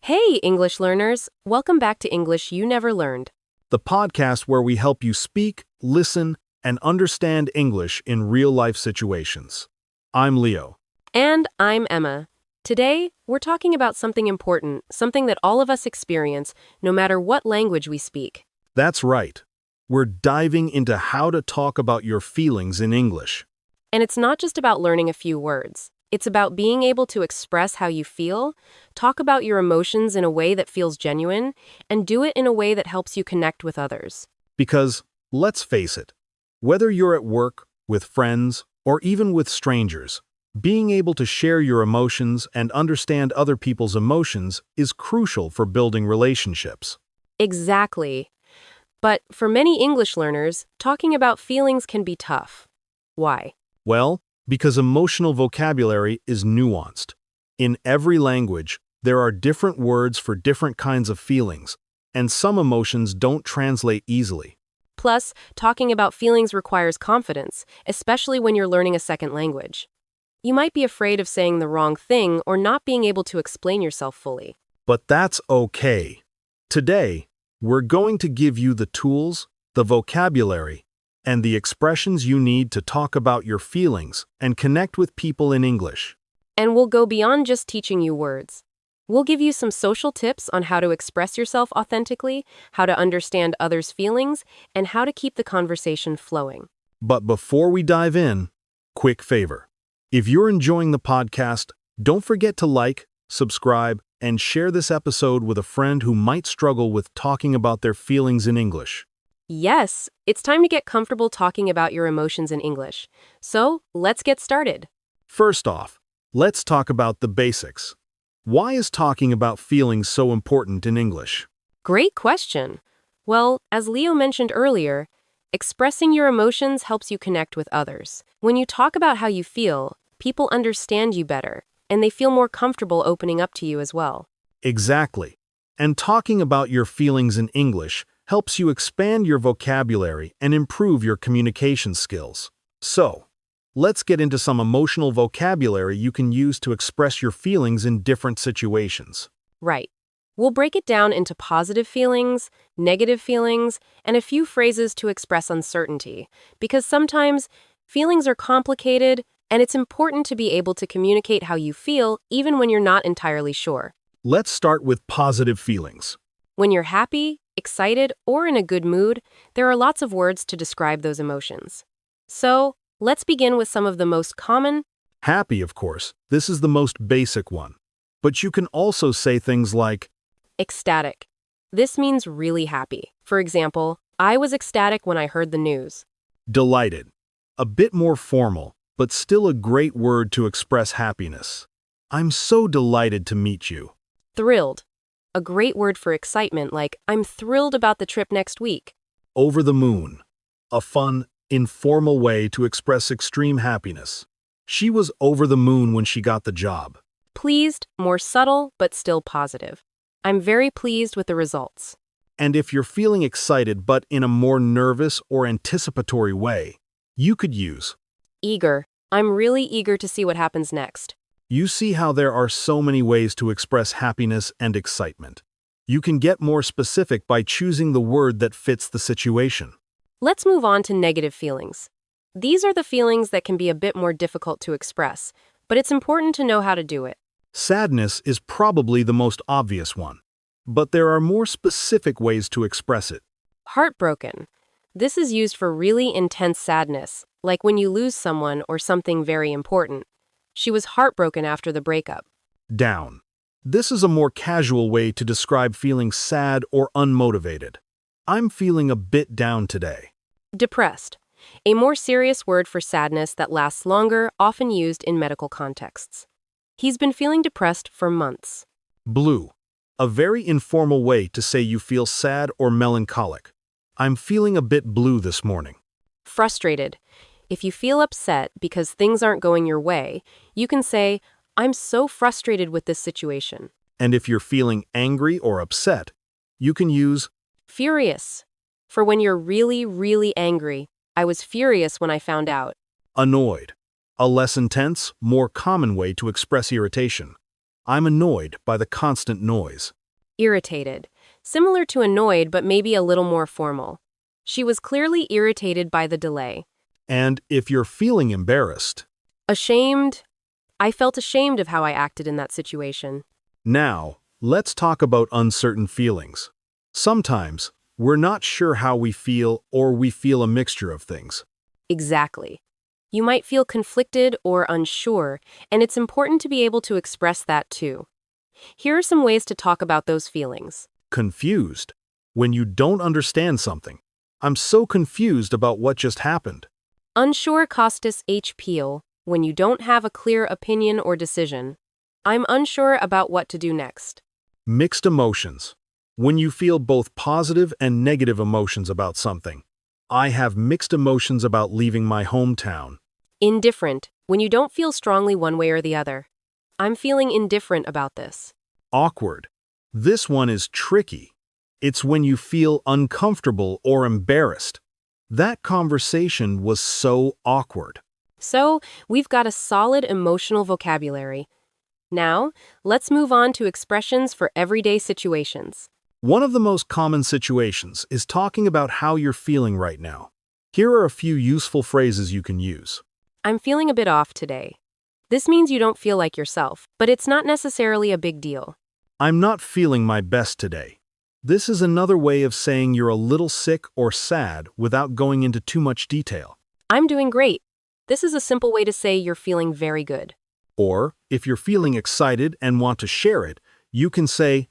Hey, English learners! Welcome back to English You Never Learned. The podcast where we help you speak, listen, and understand English in real-life situations. I'm Leo. And I'm Emma. Today, we're talking about something important, something that all of us experience, no matter what language we speak. That's right. We're diving into how to talk about your feelings in English. And it's not just about learning a few words. It's about being able to express how you feel, talk about your emotions in a way that feels genuine, and do it in a way that helps you connect with others. Because, let's face it, whether you're at work, with friends, or even with strangers, being able to share your emotions and understand other people's emotions is crucial for building relationships. Exactly. But for many English learners, talking about feelings can be tough. Why? Well, because emotional vocabulary is nuanced. In every language, there are different words for different kinds of feelings, and some emotions don't translate easily. Plus, talking about feelings requires confidence, especially when you're learning a second language. You might be afraid of saying the wrong thing or not being able to explain yourself fully. But that's okay. Today, we're going to give you the tools, the vocabulary, and the expressions you need to talk about your feelings and connect with people in English. And we'll go beyond just teaching you words. We'll give you some social tips on how to express yourself authentically, how to understand others' feelings, and how to keep the conversation flowing. But before we dive in, quick favor. If you're enjoying the podcast, don't forget to like, subscribe, and share this episode with a friend who might struggle with talking about their feelings in English. Yes, it's time to get comfortable talking about your emotions in English. So, let's get started. First off, let's talk about the basics. Why is talking about feelings so important in English? Great question. Well, as Leo mentioned earlier, expressing your emotions helps you connect with others. When you talk about how you feel, people understand you better, and they feel more comfortable opening up to you as well. Exactly. And talking about your feelings in English helps you expand your vocabulary and improve your communication skills. So, let's get into some emotional vocabulary you can use to express your feelings in different situations. Right. We'll break it down into positive feelings, negative feelings, and a few phrases to express uncertainty, because sometimes feelings are complicated, and it's important to be able to communicate how you feel even when you're not entirely sure. Let's start with positive feelings. When you're happy, excited, or in a good mood, there are lots of words to describe those emotions. So, let's begin with some of the most common. Happy, of course, this is the most basic one. But you can also say things like, Ecstatic. This means really happy. For example, I was ecstatic when I heard the news. delighted. A bit more formal, but still a great word to express happiness. I'm so delighted to meet you. Thrilled. A great word for excitement, like, I'm thrilled about the trip next week. Over the moon. A fun, informal way to express extreme happiness. She was over the moon when she got the job. Pleased, more subtle, but still positive. I'm very pleased with the results. And if you're feeling excited but in a more nervous or anticipatory way, you could use. Eager. I'm really eager to see what happens next. You see how there are so many ways to express happiness and excitement. You can get more specific by choosing the word that fits the situation. Let's move on to negative feelings. These are the feelings that can be a bit more difficult to express, but it's important to know how to do it. Sadness is probably the most obvious one, but there are more specific ways to express it. Heartbroken. This is used for really intense sadness, like when you lose someone or something very important. She was heartbroken after the breakup. Down. This is a more casual way to describe feeling sad or unmotivated. I'm feeling a bit down today. Depressed. A more serious word for sadness that lasts longer, often used in medical contexts. He's been feeling depressed for months. Blue. A very informal way to say you feel sad or melancholic. I'm feeling a bit blue this morning. Frustrated. If you feel upset because things aren't going your way, you can say, I'm so frustrated with this situation. And if you're feeling angry or upset, you can use Furious. For when you're really, really angry. I was furious when I found out. annoyed. A less intense, more common way to express irritation. I'm annoyed by the constant noise. Irritated. Similar to annoyed, but maybe a little more formal. She was clearly irritated by the delay. And if you're feeling embarrassed, Ashamed. I felt ashamed of how I acted in that situation. now, let's talk about uncertain feelings. Sometimes, we're not sure how we feel or we feel a mixture of things. Exactly. You might feel conflicted or unsure, and it's important to be able to express that too. Here are some ways to talk about those feelings. Confused. When you don't understand something. I'm so confused about what just happened. Unsure costas h peel, when you don't have a clear opinion or decision. I'm unsure about what to do next. Mixed emotions. When you feel both positive and negative emotions about something. I have mixed emotions about leaving my hometown. Indifferent, when you don't feel strongly one way or the other. I'm feeling indifferent about this. Awkward. This one is tricky. It's when you feel uncomfortable or embarrassed. That conversation was so awkward. So, we've got a solid emotional vocabulary. Now, let's move on to expressions for everyday situations. One of the most common situations is talking about how you're feeling right now. Here are a few useful phrases you can use. I'm feeling a bit off today. This means you don't feel like yourself, but it's not necessarily a big deal. I'm not feeling my best today. This is another way of saying you're a little sick or sad without going into too much detail. I'm doing great. This is a simple way to say you're feeling very good. Or, if you're feeling excited and want to share it, you can say,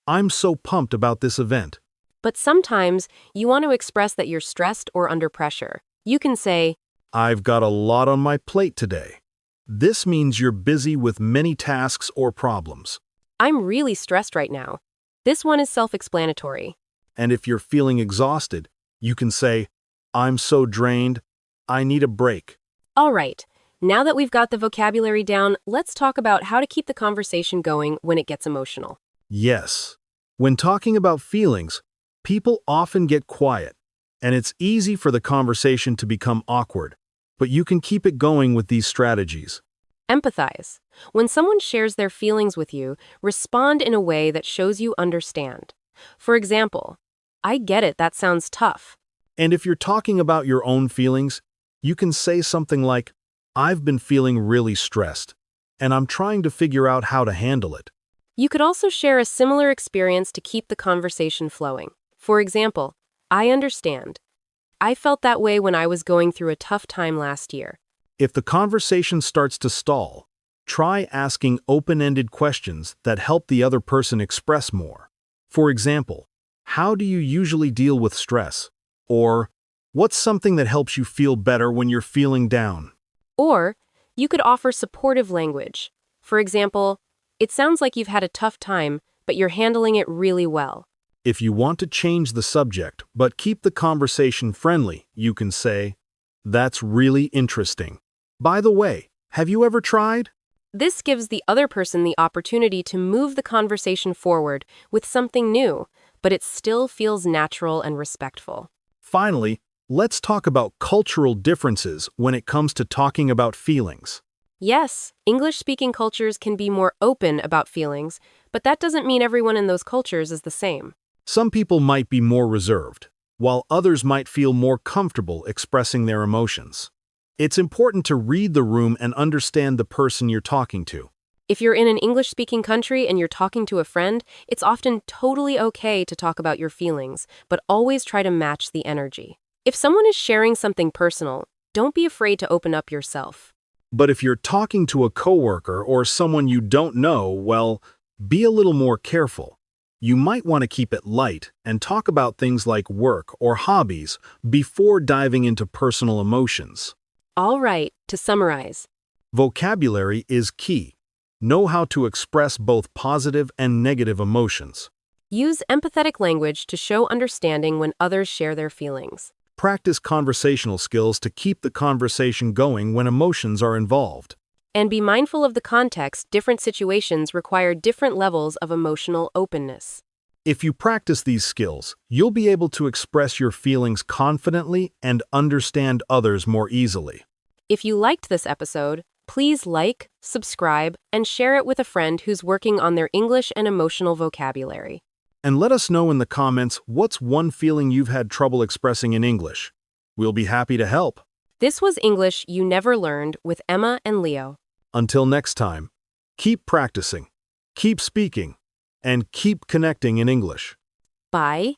I'm so pumped about this event. But sometimes you want to express that you're stressed or under pressure. You can say, I've got a lot on my plate today. This means you're busy with many tasks or problems. I'm really stressed right now. This one is self-explanatory. And if you're feeling exhausted, you can say, I'm so drained, I need a break. All right, now that we've got the vocabulary down, let's talk about how to keep the conversation going when it gets emotional. Yes. When talking about feelings, people often get quiet, and it's easy for the conversation to become awkward. But you can keep it going with these strategies. Empathize. When someone shares their feelings with you, respond in a way that shows you understand. For example, I get it, that sounds tough. And if you're talking about your own feelings, you can say something like, I've been feeling really stressed, and I'm trying to figure out how to handle it. You could also share a similar experience to keep the conversation flowing. For example, I understand. I felt that way when I was going through a tough time last year. If the conversation starts to stall, try asking open-ended questions that help the other person express more. For example, how do you usually deal with stress? Or, what's something that helps you feel better when you're feeling down? Or, you could offer supportive language. For example, it sounds like you've had a tough time, but you're handling it really well. If you want to change the subject but keep the conversation friendly, you can say, That's really interesting. By the way, have you ever tried? This gives the other person the opportunity to move the conversation forward with something new, but it still feels natural and respectful. Finally, let's talk about cultural differences when it comes to talking about feelings. Yes, English-speaking cultures can be more open about feelings, but that doesn't mean everyone in those cultures is the same. Some people might be more reserved, while others might feel more comfortable expressing their emotions. It's important to read the room and understand the person you're talking to. If you're in an English-speaking country and you're talking to a friend, it's often totally okay to talk about your feelings, but always try to match the energy. If someone is sharing something personal, don't be afraid to open up yourself. But if you're talking to a coworker or someone you don't know, well, be a little more careful. You might want to keep it light and talk about things like work or hobbies before diving into personal emotions. All right, to summarize. Vocabulary is key. Know how to express both positive and negative emotions. Use empathetic language to show understanding when others share their feelings. Practice conversational skills to keep the conversation going when emotions are involved. And be mindful of the context. Different situations require different levels of emotional openness. If you practice these skills, you'll be able to express your feelings confidently and understand others more easily. If you liked this episode, Please like, subscribe, and share it with a friend who's working on their English and emotional vocabulary. And let us know in the comments what's one feeling you've had trouble expressing in English. We'll be happy to help. This was English You Never Learned with Emma and Leo. Until next time, keep practicing, keep speaking, and keep connecting in English. Bye.